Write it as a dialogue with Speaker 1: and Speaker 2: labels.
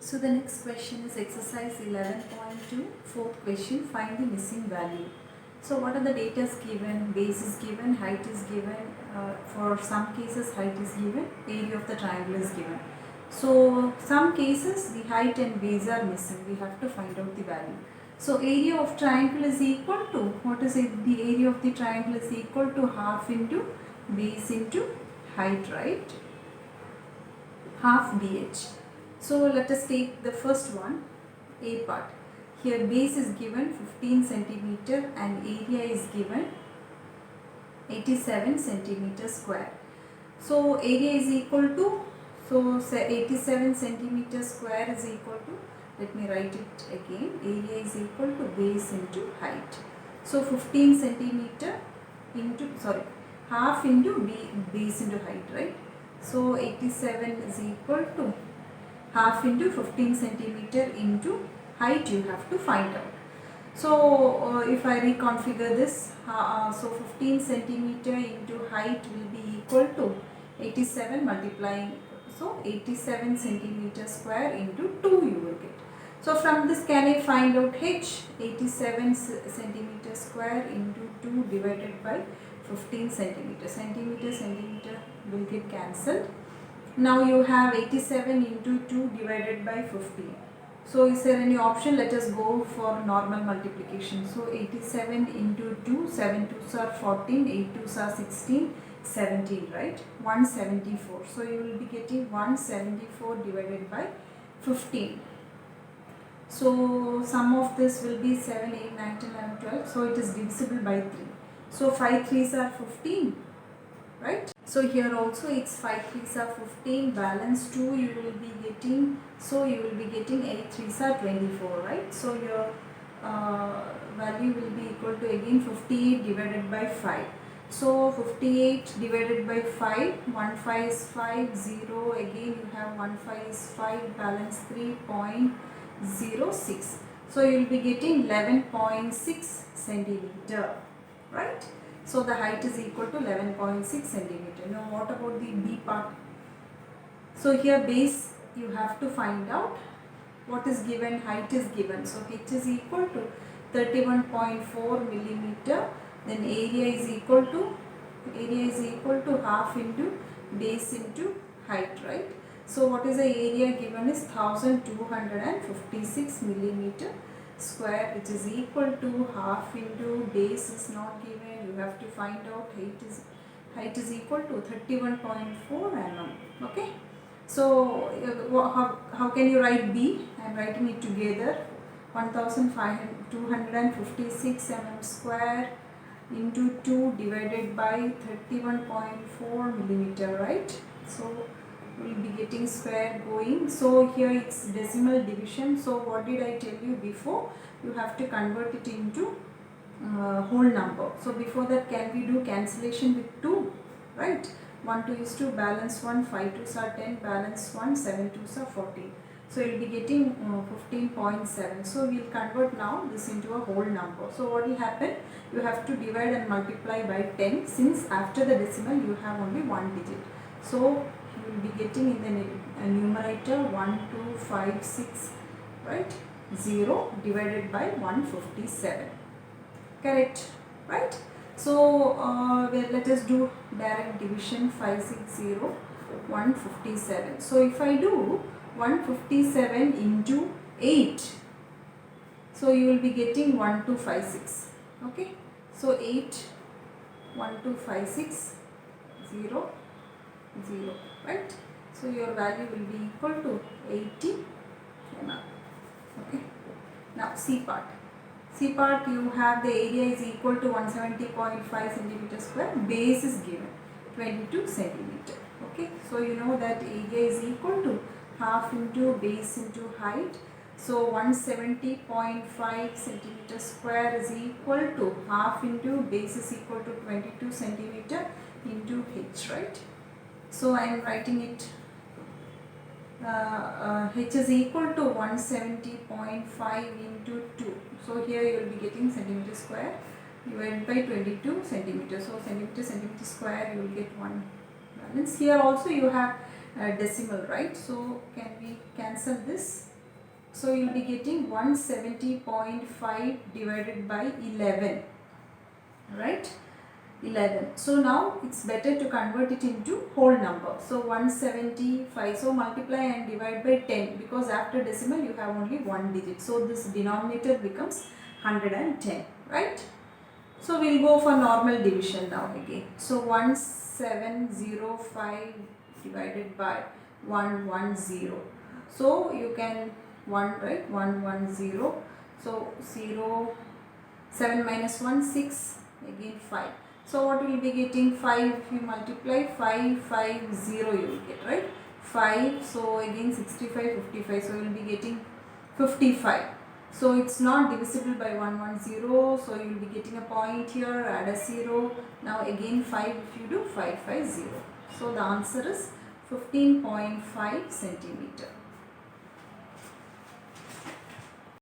Speaker 1: So the next question is exercise 11.2, fourth question, find the missing value. So what are the data given? Base is given, height is given, for some cases height is given, area of the triangle is given. So some cases the height and base are missing, we have to find out the value. So area of triangle is equal to, what is it? The area of the triangle is equal to half into base into height, right? Half BH. So let us take the first one, A part. Here base is given 15 centimeter and area is given 87 centimeter square. So area is equal to, so say 87 centimeter square is equal to, let me write it again, area is equal to base into height. So 15 centimeter into, sorry, half into base into height, right? So 87 is equal to half into 15 centimeter into height you have to find out. So if I reconfigure this, so 15 centimeter into height will be equal to 87 multiplying, so 87 centimeter square into 2 you will get. So from this can I find out h? 87 centimeter square into 2 divided by 15 centimeter. Centimeter will get cancelled. Now you have 87 into 2 divided by 15. So is there any option? Let us go for normal multiplication. So 87 into 2, 7 2s are 14, 8 2s are 16, 17, right? 174. So you will be getting 174 divided by 15. So sum of this will be 7, 8, 9, 10, 11, 12. So it is divisible by 3. So 5 3s are 15, right? So here also it's 5 3s are 15, balance 2 you will be getting, so you will be getting 8 3s are 24, right? So your value will be equal to again 58 divided by 5. So 58 divided by 5, 1 5 is 5, 0, again you have 1 5 is 5, balance 3.06. So you will be getting 11.6 centimeter, right? So the height is equal to 11.6 centimeter. Now what about the B part? So here base you have to find out what is given, height is given. So h is equal to 31.4 millimeter. Then area is equal to half into base into height, right? So what is the area given is 1256 millimeter square, which is equal to half into base is not given. You have to find out height is equal to 31.4 mm. Okay. So how can you write B? I am writing it together. 1256 mm square into 2 divided by 31.4 millimeter, right? So we will be getting square going. So here it's decimal division. So what did I tell you before? You have to convert it into whole number. So before that, can we do cancellation with 2, right? 1 2 is 2, balance 1, 5 2s are 10, balance 1, 7 2s are 14. So you will be getting 15.7. So we will convert now this into a whole number. So what will happen? You have to divide and multiply by 10, since after the decimal you have only one digit. So you will be getting in the numerator 1 2 5 6, right? 0 divided by 157. Correct, right? So let us do direct division. 560 157. So if I do 157 into 8, so you will be getting 1256. Okay, so 8 1256 0 0, right? So your value will be equal to 80 mm. Okay, now C part. C part, you have the area is equal to 170.5 centimeter square, base is given 22 centimeter. Okay, so you know that area is equal to half into base into height. So 170.5 centimeter square is equal to half into base is equal to 22 centimeter into h, right? So I am writing it, h is equal to 170.5 into 2. So here you will be getting centimeter square divided by 22 centimeter. So centimeter square you will get 1 balance. Here also you have decimal, right? So can we cancel this? So you'll be getting 170.5 divided by 11, right? 11. So now it's better to convert it into whole number. So 175. So multiply and divide by 10, because after decimal you have only one digit. So this denominator becomes 110, right? So we'll go for normal division now again. So 1705 divided by 110. So you can 1, right? 110. So 0, 7 minus 1, 6, again 5. So what will be getting? 5, if you multiply 550 you will get, right? 5, so again 65, 55, so you will be getting 55. So it's not divisible by 110, so you will be getting a point here, add a 0. Now again 5, if you do 550. So the answer is 15.5 centimeter.